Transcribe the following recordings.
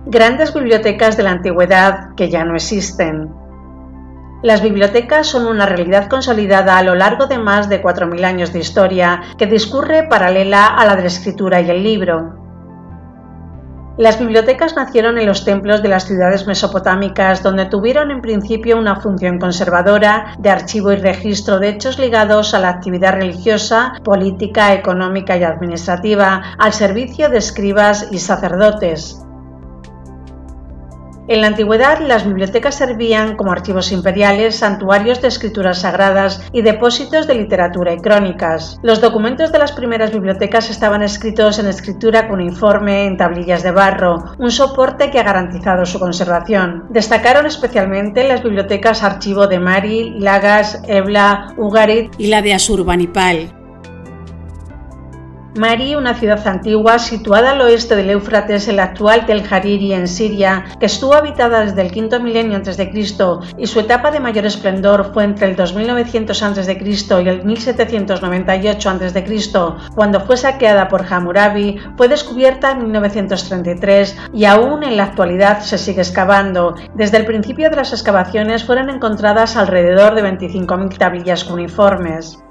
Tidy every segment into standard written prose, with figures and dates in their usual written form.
Grandes bibliotecas de la antigüedad que ya no existen. Las bibliotecas son una realidad consolidada a lo largo de más de 4000 años de historia que discurre paralela a la de la escritura y el libro. Las bibliotecas nacieron en los templos de las ciudades mesopotámicas, donde tuvieron en principio una función conservadora de archivo y registro de hechos ligados a la actividad religiosa, política, económica y administrativa, al servicio de escribas y sacerdotes. En la antigüedad, las bibliotecas servían como archivos imperiales, santuarios de escrituras sagradas y depósitos de literatura y crónicas. Los documentos de las primeras bibliotecas estaban escritos en escritura cuneiforme en tablillas de barro, un soporte que ha garantizado su conservación. Destacaron especialmente las bibliotecas archivo de Mari, Lagash, Ebla, Ugarit y la de Asurbanipal. Mari, una ciudad antigua situada al oeste del Éufrates en la actual Tel Hariri en Siria, que estuvo habitada desde el V milenio a.C. y su etapa de mayor esplendor fue entre el 2900 a.C. y el 1798 a.C., cuando fue saqueada por Hammurabi, fue descubierta en 1933 y aún en la actualidad se sigue excavando. Desde el principio de las excavaciones fueron encontradas alrededor de 25.000 tablillas cuneiformes.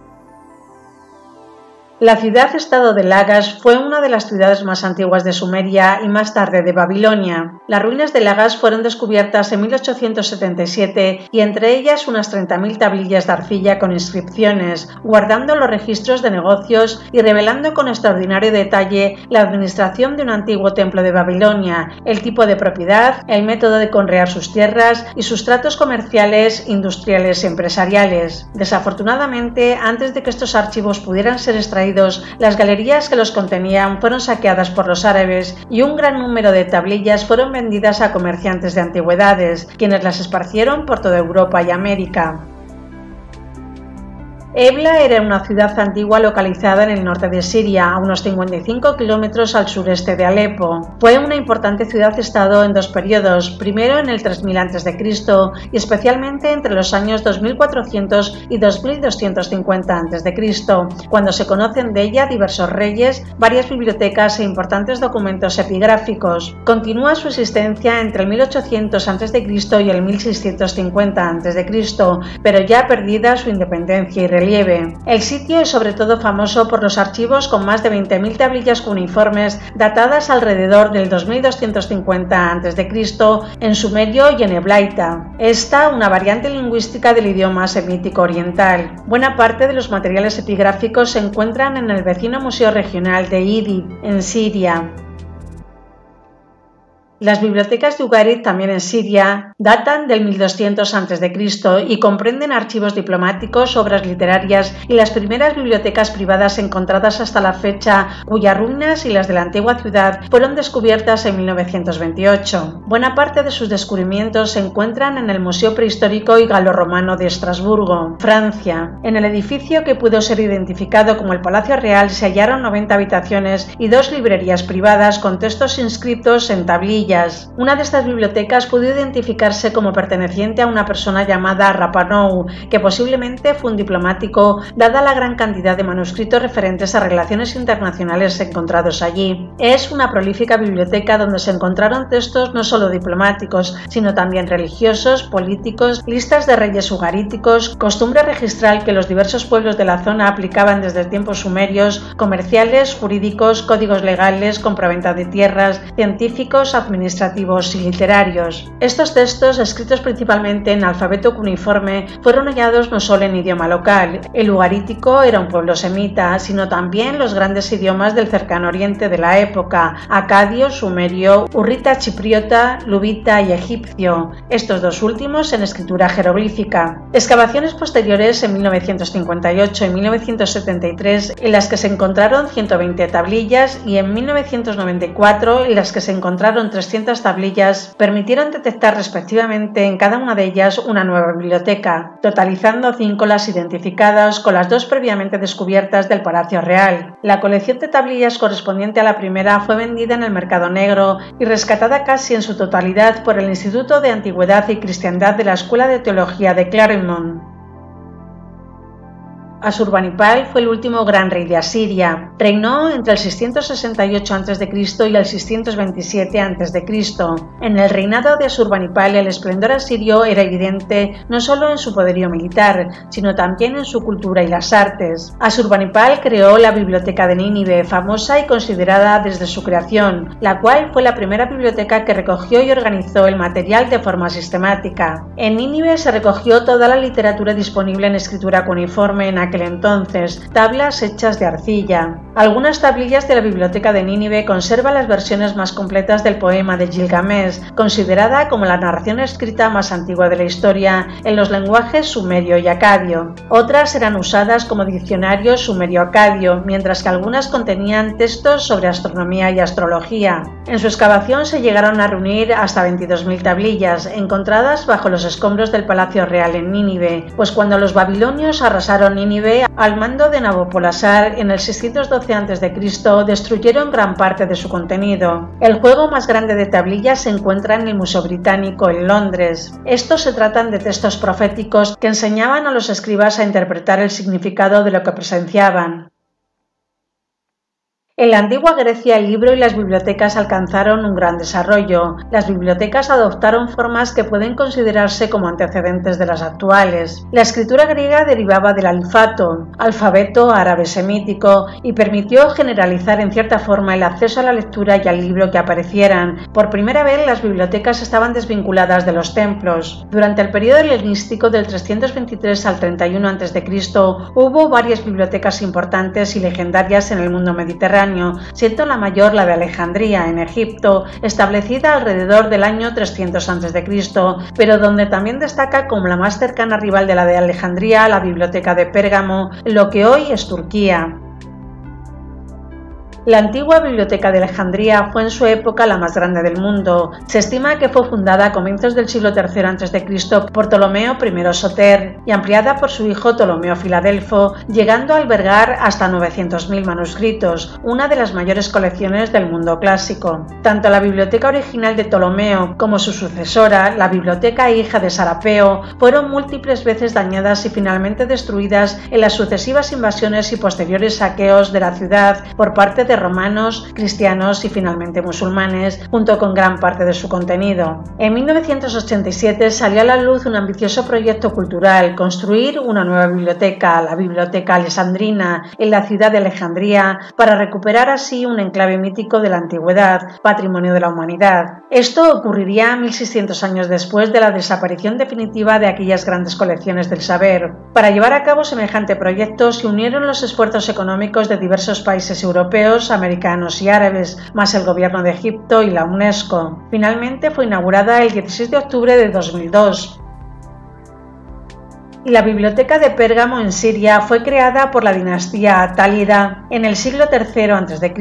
La ciudad-estado de Lagash fue una de las ciudades más antiguas de Sumeria y más tarde de Babilonia. Las ruinas de Lagash fueron descubiertas en 1877 y entre ellas unas 30.000 tablillas de arcilla con inscripciones, guardando los registros de negocios y revelando con extraordinario detalle la administración de un antiguo templo de Babilonia, el tipo de propiedad, el método de conrear sus tierras y sus tratos comerciales, industriales y empresariales. Desafortunadamente, antes de que estos archivos pudieran ser extraídos, las galerías que los contenían fueron saqueadas por los árabes y un gran número de tablillas fueron vendidas a comerciantes de antigüedades, quienes las esparcieron por toda Europa y América. Ebla era una ciudad antigua localizada en el norte de Siria, a unos 55 kilómetros al sureste de Alepo. Fue una importante ciudad-estado en dos periodos, primero en el 3000 a.C. y especialmente entre los años 2400 y 2250 a.C., cuando se conocen de ella diversos reyes, varias bibliotecas e importantes documentos epigráficos. Continúa su existencia entre el 1800 a.C. y el 1650 a.C., pero ya perdida su independencia y relieve. El sitio es sobre todo famoso por los archivos con más de 20.000 tablillas cuneiformes datadas alrededor del 2250 a.C. en sumerio y en heblaita. Esta, una variante lingüística del idioma semítico oriental. Buena parte de los materiales epigráficos se encuentran en el vecino Museo Regional de Idlib, en Siria. Las bibliotecas de Ugarit, también en Siria, datan del 1200 a.C. y comprenden archivos diplomáticos, obras literarias y las primeras bibliotecas privadas encontradas hasta la fecha, cuyas ruinas y las de la antigua ciudad fueron descubiertas en 1928. Buena parte de sus descubrimientos se encuentran en el Museo Prehistórico y Galorromano de Estrasburgo, Francia. En el edificio que pudo ser identificado como el Palacio Real se hallaron 90 habitaciones y 2 librerías privadas con textos inscritos en tablillas. Una de estas bibliotecas pudo identificarse como perteneciente a una persona llamada Rapanou, que posiblemente fue un diplomático, dada la gran cantidad de manuscritos referentes a relaciones internacionales encontrados allí. Es una prolífica biblioteca donde se encontraron textos no solo diplomáticos, sino también religiosos, políticos, listas de reyes ugaríticos, costumbre registral que los diversos pueblos de la zona aplicaban desde tiempos sumerios, comerciales, jurídicos, códigos legales, compraventa de tierras, científicos, administrativos y literarios. Estos textos, escritos principalmente en alfabeto cuneiforme, fueron hallados no solo en idioma local. El ugarítico era un pueblo semita, sino también los grandes idiomas del cercano oriente de la época: acadio, sumerio, urrita chipriota, lubita y egipcio, estos dos últimos en escritura jeroglífica. Excavaciones posteriores en 1958 y 1973, en las que se encontraron 120 tablillas, y en 1994, en las que se encontraron 300 tablillas, permitieron detectar respectivamente en cada una de ellas una nueva biblioteca, totalizando 5 las identificadas con las 2 previamente descubiertas del Palacio Real. La colección de tablillas correspondiente a la primera fue vendida en el mercado negro y rescatada casi en su totalidad por el Instituto de Antigüedad y Cristiandad de la Escuela de Teología de Claremont. Asurbanipal fue el último gran rey de Asiria. Reinó entre el 668 a.C. y el 627 a.C. En el reinado de Asurbanipal el esplendor asirio era evidente no solo en su poderío militar, sino también en su cultura y las artes. Asurbanipal creó la Biblioteca de Nínive, famosa y considerada desde su creación, la cual fue la primera biblioteca que recogió y organizó el material de forma sistemática. En Nínive se recogió toda la literatura disponible en escritura cuneiforme en aquel entonces, tablas hechas de arcilla. Algunas tablillas de la Biblioteca de Nínive conservan las versiones más completas del poema de Gilgamesh, considerada como la narración escrita más antigua de la historia en los lenguajes sumerio y acadio. Otras eran usadas como diccionario sumerio-acadio, mientras que algunas contenían textos sobre astronomía y astrología. En su excavación se llegaron a reunir hasta 22.000 tablillas, encontradas bajo los escombros del Palacio Real en Nínive, pues cuando los babilonios arrasaron Nínive al mando de Nabopolassar en el 612 a.C., destruyeron gran parte de su contenido. El juego más grande de tablillas se encuentra en el Museo Británico en Londres. Estos se tratan de textos proféticos que enseñaban a los escribas a interpretar el significado de lo que presenciaban. En la antigua Grecia el libro y las bibliotecas alcanzaron un gran desarrollo. Las bibliotecas adoptaron formas que pueden considerarse como antecedentes de las actuales. La escritura griega derivaba del alifato, alfabeto árabe semítico, y permitió generalizar en cierta forma el acceso a la lectura y al libro que aparecieran. Por primera vez las bibliotecas estaban desvinculadas de los templos. Durante el periodo helenístico del 323 al 31 a.C. hubo varias bibliotecas importantes y legendarias en el mundo mediterráneo, siendo la mayor la de Alejandría, en Egipto, establecida alrededor del año 300 a.C., pero donde también destaca como la más cercana rival de la de Alejandría la Biblioteca de Pérgamo, en lo que hoy es Turquía. La antigua Biblioteca de Alejandría fue en su época la más grande del mundo. Se estima que fue fundada a comienzos del siglo III a.C. por Ptolomeo I Soter y ampliada por su hijo Ptolomeo Filadelfo, llegando a albergar hasta 900.000 manuscritos, una de las mayores colecciones del mundo clásico. Tanto la biblioteca original de Ptolomeo como su sucesora, la biblioteca hija de Sarapeo, fueron múltiples veces dañadas y finalmente destruidas en las sucesivas invasiones y posteriores saqueos de la ciudad por parte de romanos, cristianos y finalmente musulmanes, junto con gran parte de su contenido. En 1987 salió a la luz un ambicioso proyecto cultural: construir una nueva biblioteca, la Biblioteca Alessandrina, en la ciudad de Alejandría, para recuperar así un enclave mítico de la antigüedad, patrimonio de la humanidad. Esto ocurriría 1600 años después de la desaparición definitiva de aquellas grandes colecciones del saber. Para llevar a cabo semejante proyecto se unieron los esfuerzos económicos de diversos países europeos, americanos y árabes, más el gobierno de Egipto y la UNESCO. Finalmente fue inaugurada el 16 de octubre de 2002. Y la Biblioteca de Pérgamo en Siria fue creada por la dinastía Atálida en el siglo III a.C.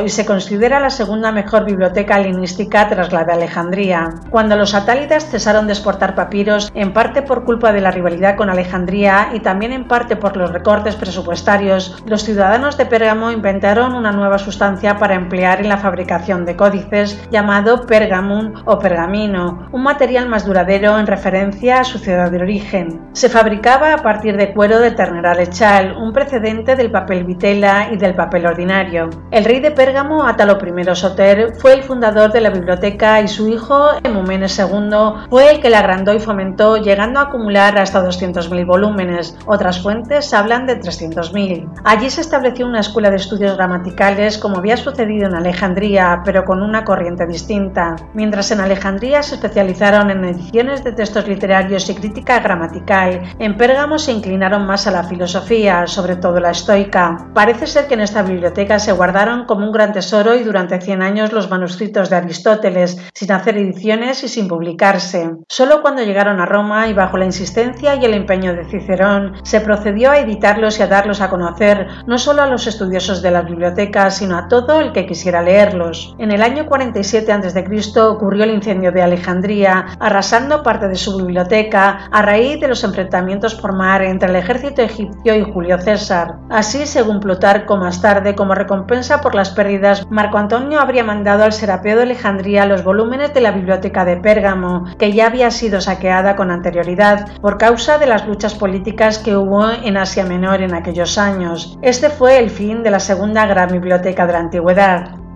y se considera la segunda mejor biblioteca helenística tras la de Alejandría. Cuando los atálidas cesaron de exportar papiros, en parte por culpa de la rivalidad con Alejandría y también en parte por los recortes presupuestarios, los ciudadanos de Pérgamo inventaron una nueva sustancia para emplear en la fabricación de códices llamado pergamum o pergamino, un material más duradero en referencia a su ciudad de origen. Se fabricaba a partir de cuero de ternera lechal, un precedente del papel vitela y del papel ordinario. El rey de Pérgamo, Átalo I Soter, fue el fundador de la biblioteca y su hijo, Emumenes II, fue el que la agrandó y fomentó, llegando a acumular hasta 200.000 volúmenes. Otras fuentes hablan de 300.000. Allí se estableció una escuela de estudios gramaticales, como había sucedido en Alejandría, pero con una corriente distinta. Mientras en Alejandría se especializaron en ediciones de textos literarios y crítica gramatical, en Pérgamo se inclinaron más a la filosofía, sobre todo la estoica. Parece ser que en esta biblioteca se guardaron como un gran tesoro y durante 100 años los manuscritos de Aristóteles, sin hacer ediciones y sin publicarse. Solo cuando llegaron a Roma y bajo la insistencia y el empeño de Cicerón, se procedió a editarlos y a darlos a conocer no solo a los estudiosos de las bibliotecas, sino a todo el que quisiera leerlos. En el año 47 a.C. ocurrió el incendio de Alejandría, arrasando parte de su biblioteca a raíz de los enfrentamientos enfrentamientos por mar entre el ejército egipcio y Julio César. Así, según Plutarco más tarde, como recompensa por las pérdidas, Marco Antonio habría mandado al Serapeo de Alejandría los volúmenes de la biblioteca de Pérgamo, que ya había sido saqueada con anterioridad por causa de las luchas políticas que hubo en Asia Menor en aquellos años. Este fue el fin de la segunda gran biblioteca de la antigüedad.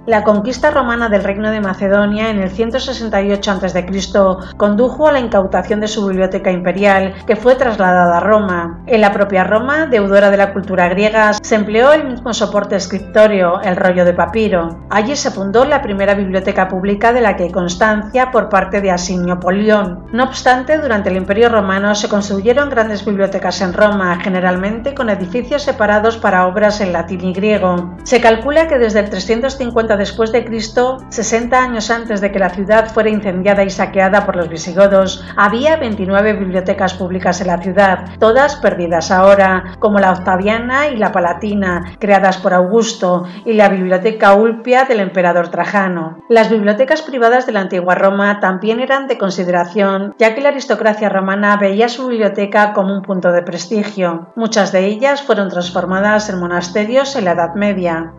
La conquista romana del Reino de Macedonia en el 168 a.C. condujo a la incautación de su biblioteca imperial, que fue trasladada a Roma. En la propia Roma, deudora de la cultura griega, se empleó el mismo soporte escritorio, el rollo de papiro. Allí se fundó la primera biblioteca pública de la que hay constancia por parte de Asinio Polión. No obstante, durante el Imperio Romano se construyeron grandes bibliotecas en Roma, generalmente con edificios separados para obras en latín y griego. Se calcula que desde el 350 después de Cristo, 60 años antes de que la ciudad fuera incendiada y saqueada por los visigodos, había 29 bibliotecas públicas en la ciudad, todas perdidas ahora, como la Octaviana y la Palatina, creadas por Augusto, y la Biblioteca Ulpia del emperador Trajano. Las bibliotecas privadas de la antigua Roma también eran de consideración, ya que la aristocracia romana veía su biblioteca como un punto de prestigio. Muchas de ellas fueron transformadas en monasterios en la Edad Media.